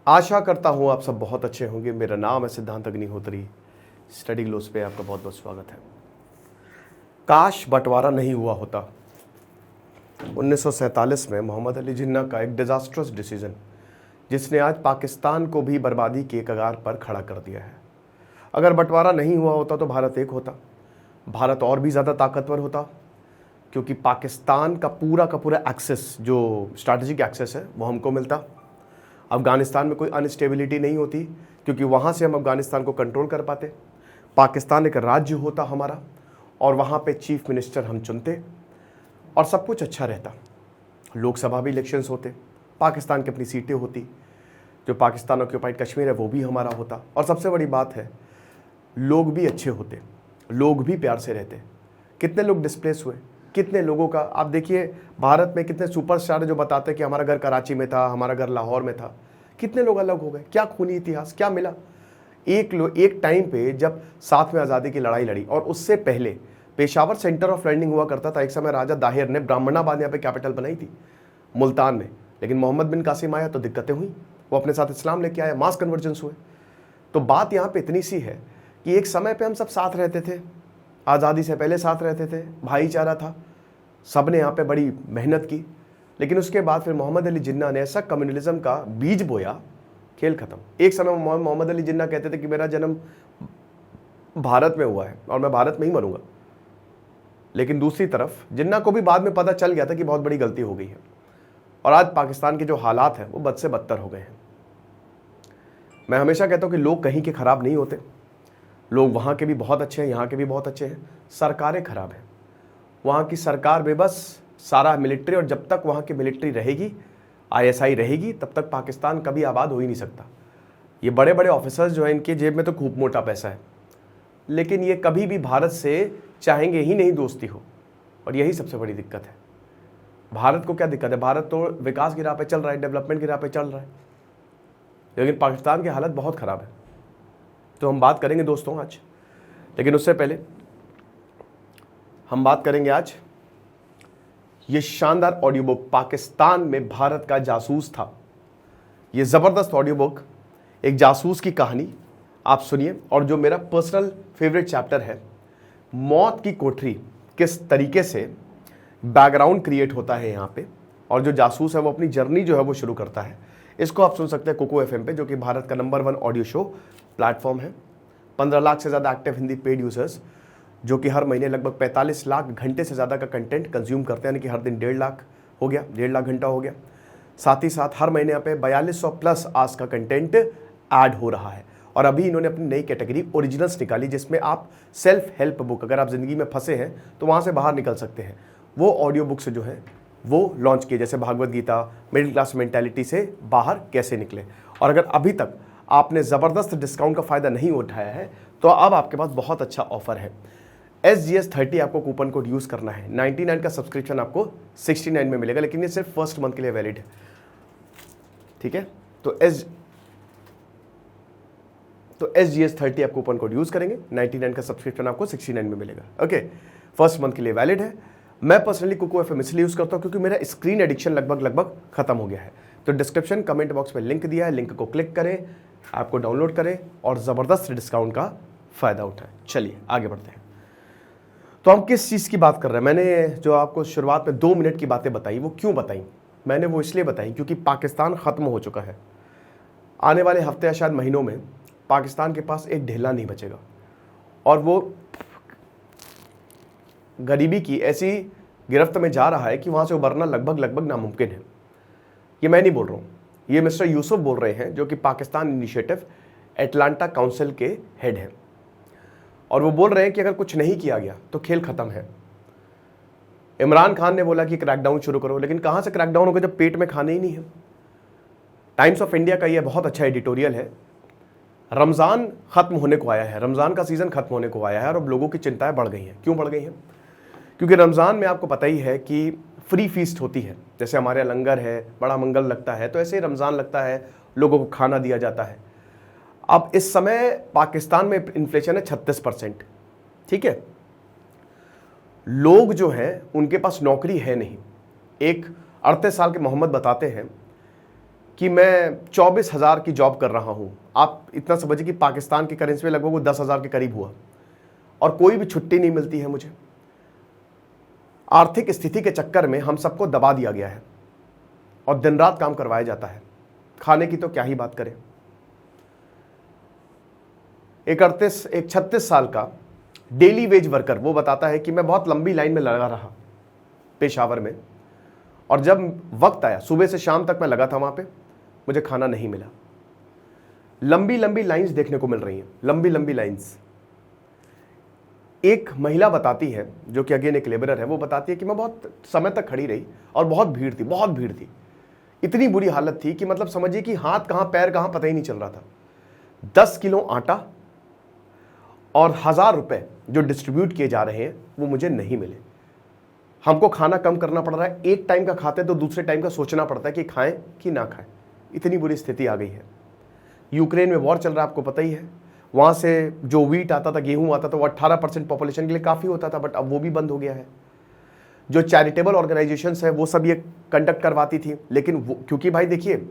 आशा करता हूँ आप सब बहुत अच्छे होंगे। मेरा नाम है सिद्धांत अग्निहोत्री। स्टडी ग्लोस पे आपका बहुत बहुत स्वागत है। काश बंटवारा नहीं हुआ होता। 1947 में मोहम्मद अली जिन्ना का एक डिजास्ट्रस डिसीजन, जिसने आज पाकिस्तान को भी बर्बादी के कगार पर खड़ा कर दिया है। अगर बंटवारा नहीं हुआ होता तो भारत एक होता, भारत और भी ज़्यादा ताकतवर होता, क्योंकि पाकिस्तान का पूरा एक्सेस, जो स्ट्रैटेजिक एक्सेस है, वो हमको मिलता। अफ़गानिस्तान में कोई अनस्टेबिलिटी नहीं होती, क्योंकि वहाँ से हम अफ़गानिस्तान को कंट्रोल कर पाते। पाकिस्तान एक राज्य होता हमारा, और वहाँ पे चीफ मिनिस्टर हम चुनते, और सब कुछ अच्छा रहता। लोकसभा भी इलेक्शंस होते, पाकिस्तान की अपनी सीटें होती, जो पाकिस्तान ऑक्यूपाइड कश्मीर है वो भी हमारा होता, और सबसे बड़ी बात है लोग भी अच्छे होते, लोग भी प्यार से रहते। कितने लोग डिस्प्लेस हुए, कितने लोगों का आप देखिए, भारत में कितने सुपरस्टार है जो बताते हैं कि हमारा घर कराची में था, हमारा घर लाहौर में था। कितने लोग अलग हो गए, क्या खूनी इतिहास, क्या मिला। एक टाइम पे जब साथ में आज़ादी की लड़ाई लड़ी, और उससे पहले पेशावर सेंटर ऑफ लर्निंग हुआ करता था। एक समय राजा दाहिर ने ब्राह्मणाबाद यहाँ पे कैपिटल बनाई थी, मुल्तान में, लेकिन मोहम्मद बिन कासिम आया तो दिक्कतें हुई। वो अपने साथ इस्लाम लेके आया, मास कन्वर्जेंस हुए। तो बात यहाँ पे इतनी सी है कि एक समय पे हम सब साथ रहते थे, आज़ादी से पहले साथ रहते थे, भाईचारा था, सब ने यहाँ पे बड़ी मेहनत की। लेकिन उसके बाद फिर मोहम्मद अली जिन्ना ने ऐसा कम्युनलिज्म का बीज बोया, खेल खत्म। एक समय मोहम्मद अली जिन्ना कहते थे कि मेरा जन्म भारत में हुआ है और मैं भारत में ही मरूंगा। लेकिन दूसरी तरफ जिन्ना को भी बाद में पता चल गया था कि बहुत बड़ी गलती हो गई है, और आज पाकिस्तान के जो हालात हैं वो बद से बदतर हो गए हैं। मैं हमेशा कहता हूँ कि लोग कहीं के खराब नहीं होते, लोग वहाँ के भी बहुत अच्छे हैं, यहाँ के भी बहुत अच्छे हैं। सरकारें खराब हैं, वहाँ की सरकार बेबस, सारा मिलिट्री, और जब तक वहाँ की मिलिट्री रहेगी, आईएसआई रहेगी, तब तक पाकिस्तान कभी आबाद हो ही नहीं सकता। ये बड़े बड़े ऑफिसर्स जो हैं, इनके जेब में तो खूब मोटा पैसा है, लेकिन ये कभी भी भारत से चाहेंगे ही नहीं दोस्ती हो, और यही सबसे बड़ी दिक्कत है। भारत को क्या दिक्कत है, भारत तो विकास की राह पे चल रहा है, डेवलपमेंट की राह पे चल रहा है, लेकिन पाकिस्तान की हालत बहुत ख़राब है। तो हम बात करेंगे दोस्तों आज, लेकिन उससे पहले हम बात करेंगे आज ये शानदार ऑडियो बुक, पाकिस्तान में भारत का जासूस था। ये ज़बरदस्त ऑडियो बुक, एक जासूस की कहानी आप सुनिए, और जो मेरा पर्सनल फेवरेट चैप्टर है, मौत की कोठरी, किस तरीके से बैकग्राउंड क्रिएट होता है यहाँ पे, और जो जासूस है वो अपनी जर्नी जो है वो शुरू करता है। इसको आप सुन सकते हैं कोको एफएम पे, जो कि भारत का नंबर 1 ऑडियो शो प्लेटफॉर्म है। 15 लाख से ज़्यादा एक्टिव हिंदी पेड यूजर्स, जो कि हर महीने लगभग 45 लाख घंटे से ज़्यादा का कंटेंट कंज्यूम करते हैं, यानी कि हर दिन 1.5 लाख हो गया, 1.5 लाख घंटा हो गया। साथ ही साथ हर महीने यहाँ पे 4200 प्लस आवर्स का कंटेंट ऐड हो रहा है। और अभी इन्होंने अपनी नई कैटेगरी ओरिजिनल्स निकाली, जिसमें आप सेल्फ हेल्प बुक, अगर आप ज़िंदगी में फंसे हैं तो वहाँ से बाहर निकल सकते हैं, वो ऑडियो बुक्स जो हैं वो लॉन्च किए, जैसे Bhagavad Gita, middle class mentality से बाहर कैसे निकले। और अगर अभी तक आपने ज़बरदस्त डिस्काउंट का फ़ायदा नहीं उठाया है, तो अब आपके पास बहुत अच्छा ऑफर है। SGS30 आपको कूपन कोड यूज़ करना है। 99 का सब्सक्रिप्शन आपको 69 में मिलेगा, लेकिन ये सिर्फ फर्स्ट मंथ के लिए वैलिड है, ठीक है। तो SGS30 आप कूपन कोड यूज़ करेंगे, 99 का सब्सक्रिप्शन आपको 69 में मिलेगा। ओके, फर्स्ट मंथ के लिए वैलिड है। मैं पर्सनली कोको एफएम इसलिए यूज़ करता हूँ क्योंकि मेरा स्क्रीन एडिक्शन लगभग खत्म हो गया है। तो डिस्क्रिप्शन कमेंट बॉक्स में लिंक दिया है, लिंक को क्लिक करें, ऐप को डाउनलोड करें और ज़बरदस्त डिस्काउंट का फ़ायदा उठाएं। चलिए आगे बढ़ते हैं। तो हम किस चीज़ की बात कर रहे हैं? मैंने जो आपको शुरुआत में 2 मिनट की बातें बताई, वो क्यों बताई? मैंने वो इसलिए बताई क्योंकि पाकिस्तान ख़त्म हो चुका है। आने वाले हफ्ते या शायद महीनों में पाकिस्तान के पास एक ढेला नहीं बचेगा, और वो गरीबी की ऐसी गिरफ्त में जा रहा है कि वहाँ से उबरना लगभग नामुमकिन है। ये मैं नहीं बोल रहा हूँ, ये मिस्टर यूसुफ बोल रहे हैं, जो कि पाकिस्तान इनिशिएटिव एटलांटा काउंसिल के हेड हैं, और वो बोल रहे हैं कि अगर कुछ नहीं किया गया तो खेल खत्म है। इमरान खान ने बोला कि क्रैकडाउन शुरू करो, लेकिन कहाँ से क्रैकडाउन होगा जब पेट में खाने ही नहीं है। टाइम्स ऑफ इंडिया का ये बहुत अच्छा एडिटोरियल है। रमज़ान ख़त्म होने को आया है, रमज़ान का सीज़न ख़त्म होने को आया है, और अब लोगों की चिंताएं बढ़ गई हैं। क्यों बढ़ गई हैं? क्योंकि रमज़ान में आपको पता ही है कि फ्री फीस्ट होती है। जैसे हमारे यहाँ लंगर है, बड़ा मंगल लगता है, तो ऐसे ही रमज़ान लगता है, लोगों को खाना दिया जाता है। अब इस समय पाकिस्तान में इन्फ्लेशन है 36%, ठीक है। लोग जो हैं उनके पास नौकरी है नहीं। एक 38 साल के मोहम्मद बताते हैं कि मैं 24,000 की जॉब कर रहा हूं। आप इतना समझिए कि पाकिस्तान की करेंसी में लगभग वो 10,000 के करीब हुआ, और कोई भी छुट्टी नहीं मिलती है मुझे। आर्थिक स्थिति के चक्कर में हम सबको दबा दिया गया है और दिन रात काम करवाया जाता है। खाने की तो क्या ही बात करें। एक 36 साल का डेली वेज वर्कर वो बताता है कि मैं बहुत लंबी लाइन में लगा रहा पेशावर में, और जब वक्त आया सुबह से शाम तक मैं लगा था वहां पे, मुझे खाना नहीं मिला। लंबी लंबी लाइंस देखने को मिल रही हैं, लंबी लंबी लाइंस। एक महिला बताती है, जो कि अगेन एक लेबरर है, वो बताती है कि मैं बहुत समय तक खड़ी रही और बहुत भीड़ थी, बहुत भीड़ थी। इतनी बुरी हालत थी कि मतलब समझिए कि हाथ कहां पैर कहां पता ही नहीं चल रहा था। 10 किलो आटा और 1,000 रुपए जो डिस्ट्रीब्यूट किए जा रहे हैं वो मुझे नहीं मिले। हमको खाना कम करना पड़ रहा है, एक टाइम का खाते तो दूसरे टाइम का सोचना पड़ता है कि खाएं कि ना खाएं। इतनी बुरी स्थिति आ गई है। यूक्रेन में वॉर चल रहा है, आपको पता ही है। वहां से जो वीट आता था, गेहूं आता था, वो 18% पॉपुलेशन के लिए काफी होता था, बट अब वो भी बंद हो गया है। जो चैरिटेबल ऑर्गेनाइजेशंस है वो सब ये कंडक्ट करवाती थी, लेकिन क्योंकि भाई देखिए,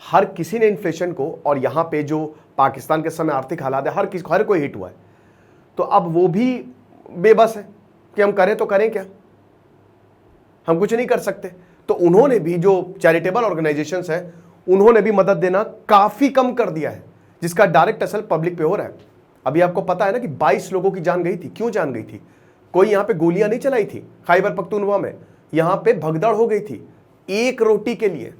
हर किसी ने इन्फ्लेशन को, और यहाँ पे जो पाकिस्तान के समय आर्थिक हालात है, हर कोई हिट हुआ है, तो अब वो भी बेबस है कि हम करें तो करें क्या, हम कुछ नहीं कर सकते। तो उन्होंने भी, जो चैरिटेबल ऑर्गेनाइजेशंस है, उन्होंने भी मदद देना काफी कम कर दिया है, जिसका डायरेक्ट असर पब्लिक पे हो रहा है। अभी आपको पता है ना कि 22 लोगों की जान गई थी। क्यों जान गई थी? कोई यहां पे गोलियां नहीं चलाई थी। खैबर पख्तूनख्वा में यहां पे भगदड़ हो गई थी एक रोटी के लिए।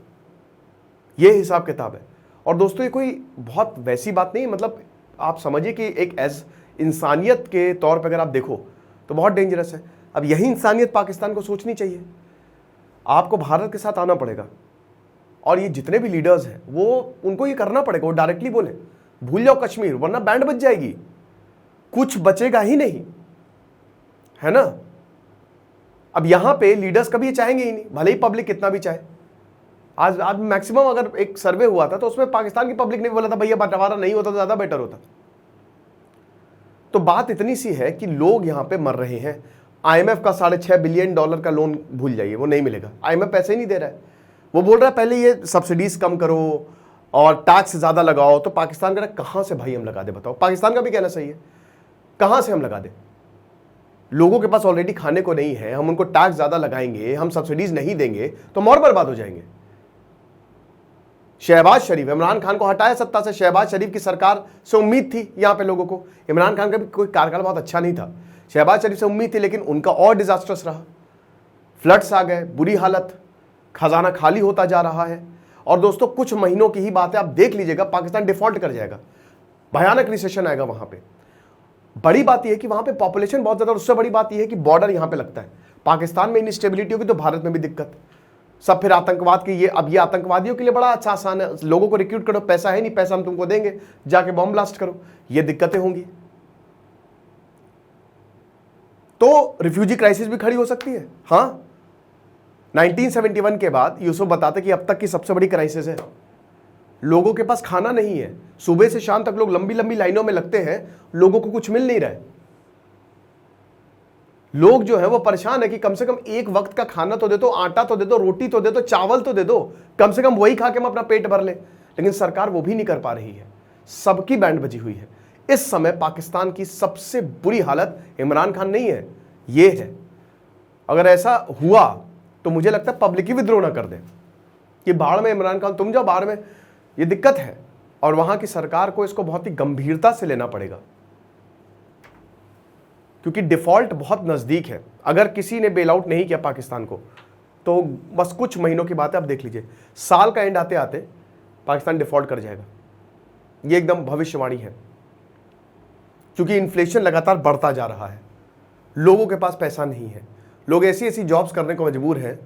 यह हिसाब किताब है। और दोस्तों, ये कोई बहुत वैसी बात नहीं, मतलब आप समझिए कि एक एज इंसानियत के तौर पर अगर आप देखो तो बहुत डेंजरस है। अब यही इंसानियत पाकिस्तान को सोचनी चाहिए। आपको भारत के साथ आना पड़ेगा, और ये जितने भी लीडर्स हैं वो, उनको ये करना पड़ेगा। वो डायरेक्टली बोले भूल जाओ कश्मीर, वरना बैंड बज जाएगी, कुछ बचेगा ही नहीं, है ना। अब यहां पे लीडर्स कभी ये चाहेंगे ही नहीं, भले ही पब्लिक कितना भी चाहे। आज मैक्सिमम अगर एक सर्वे हुआ था तो उसमें पाकिस्तान की पब्लिक ने बोला था भैया बंटवारा नहीं होता तो ज्यादा बेटर होता। तो बात इतनी सी है कि लोग यहां पे मर रहे हैं। IMF का $6.5 बिलियन का लोन भूल जाइए, वो नहीं मिलेगा। IMF पैसे ही नहीं दे रहा है। वो बोल रहा है पहले ये सब्सिडीज कम करो और टैक्स ज्यादा लगाओ। तो पाकिस्तान कह रहा है कहां से भाई हम लगा दे, बताओ। पाकिस्तान का भी कहना सही है, कहां से हम लगा दे? लोगों के पास ऑलरेडी खाने को नहीं है, हम उनको टैक्स ज्यादा लगाएंगे, हम सब्सिडीज नहीं देंगे तो हम और बर्बाद हो जाएंगे। शहबाज शरीफ, इमरान खान को हटाया सत्ता से। शहबाज शरीफ की सरकार से उम्मीद थी यहां पे लोगों को, इमरान खान का भी कोई कार्यकाल बहुत अच्छा नहीं था, शहबाज शरीफ से उम्मीद थी, लेकिन उनका और डिजास्टर्स रहा। फ्लड्स आ गए, बुरी हालत, खजाना खाली होता जा रहा है। और दोस्तों, कुछ महीनों की ही बात है, आप देख लीजिएगा पाकिस्तान डिफॉल्ट कर जाएगा, भयानक रिसेशन आएगा वहां पे। बड़ी बात यह है कि वहां पे पॉपुलेशन बहुत ज्यादा, और उससे बड़ी बात यह है कि बॉर्डर यहां पे लगता है। पाकिस्तान में इनस्टेबिलिटी होगी तो भारत में भी दिक्कत। सब फिर आतंकवाद की, ये अब ये आतंकवादियों के लिए बड़ा अच्छा आसान है, लोगों को रिक्रूट करो, पैसा है नहीं, पैसा हम तुमको देंगे, जाके बॉम्ब ब्लास्ट करो, ये दिक्कतें होंगी। तो रिफ्यूजी क्राइसिस भी खड़ी हो सकती है। हाँ, 1971 के बाद यूसुफ बताते कि अब तक की सबसे बड़ी क्राइसिस है। लोगों के पास खाना नहीं है, सुबह से शाम तक लोग लंबी लंबी लाइनों में लगते हैं, लोगों को कुछ मिल नहीं रहा है। लोग जो है वो परेशान है कि कम से कम एक वक्त का खाना तो दे दो, आटा तो दे दो, रोटी तो दे दो, चावल तो दे दो, कम से कम वही खा के हम अपना पेट भर ले। लेकिन सरकार वो भी नहीं कर पा रही है, सबकी बैंड बजी हुई है। इस समय पाकिस्तान की सबसे बुरी हालत इमरान खान नहीं है, ये है। अगर ऐसा हुआ तो मुझे लगता है पब्लिक ही विद्रोह ना कर दे कि बाढ़ में इमरान खान, तुम जाओ बाढ़ में, ये दिक्कत है। और वहां की सरकार को इसको बहुत ही गंभीरता से लेना पड़ेगा, क्योंकि डिफॉल्ट बहुत नजदीक है। अगर किसी ने बेल आउट नहीं किया पाकिस्तान को तो बस कुछ महीनों की बात है, आप देख लीजिए, साल का एंड आते आते पाकिस्तान डिफॉल्ट कर जाएगा। ये एकदम भविष्यवाणी है, क्योंकि इन्फ्लेशन लगातार बढ़ता जा रहा है, लोगों के पास पैसा नहीं है, लोग ऐसी ऐसी जॉब्स करने को मजबूर हैं।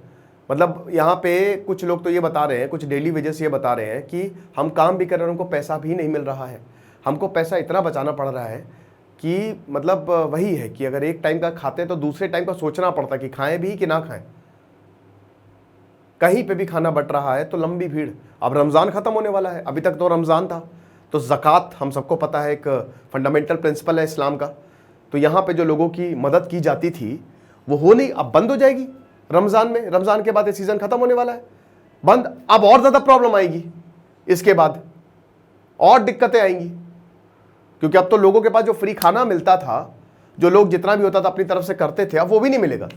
मतलब यहाँ पे कुछ लोग तो ये बता रहे हैं, कुछ डेली वेजेस ये बता रहे हैं कि हम काम भी कर रहे हैं, उनको पैसा भी नहीं मिल रहा है। हमको पैसा इतना बचाना पड़ रहा है कि मतलब वही है कि अगर एक टाइम का खाते हैं तो दूसरे टाइम का सोचना पड़ता है कि खाएं भी कि ना खाएं। कहीं पे भी खाना बट रहा है तो लंबी भीड़। अब रमज़ान ख़त्म होने वाला है, अभी तक तो रमज़ान था, तो ज़कात हम सबको पता है एक फंडामेंटल प्रिंसिपल है इस्लाम का। तो यहाँ पे जो लोगों की मदद की जाती थी वो हो नहीं, अब बंद हो जाएगी रमज़ान में। रमज़ान के बाद ये सीज़न ख़त्म होने वाला है, बंद, अब और ज़्यादा प्रॉब्लम आएगी। इसके बाद और दिक्कतें आएंगी, क्योंकि अब तो लोगों के पास जो फ्री खाना मिलता था, जो लोग जितना भी होता था अपनी तरफ से करते थे, अब वो भी नहीं मिलेगा।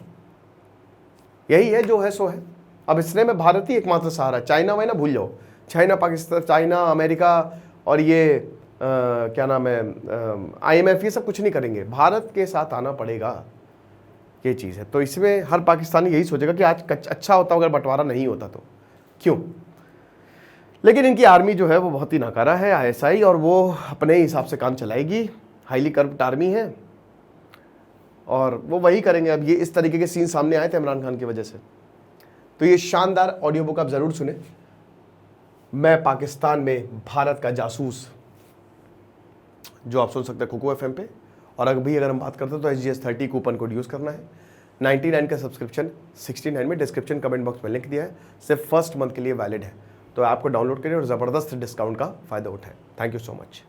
यही है जो है सो है। अब इसने में भारत ही एकमात्र सहारा। चाइना वाइना भूल जाओ, चाइना पाकिस्तान, चाइना अमेरिका और ये क्या नाम है IMF, ये सब कुछ नहीं करेंगे। भारत के साथ आना पड़ेगा, ये चीज़ है। तो इसमें हर पाकिस्तानी यही सोचेगा कि आज अच्छा होता अगर बंटवारा नहीं होता तो क्यों। लेकिन इनकी आर्मी जो है वो बहुत ही नाकारा है, ISI, और वो अपने हिसाब से काम चलाएगी। हाईली करप्ट आर्मी है और वो वही करेंगे। अब ये इस तरीके के सीन सामने आए थे इमरान खान की वजह से। तो ये शानदार ऑडियो बुक आप ज़रूर सुने, मैं पाकिस्तान में भारत का जासूस, जो आप सुन सकते हैं कुकू FM पे। और अगर हम बात करते हैं तो SGS30 कूपन कोड यूज़ करना है। 99 का सब्सक्रिप्शन 69 में, डिस्क्रिप्शन कमेंट बॉक्स में लिंक दिया है, सिर्फ फर्स्ट मंथ के लिए वैलिड है। तो आपको डाउनलोड करिए और ज़बरदस्त डिस्काउंट का फ़ायदा उठाएं। Thank you so much.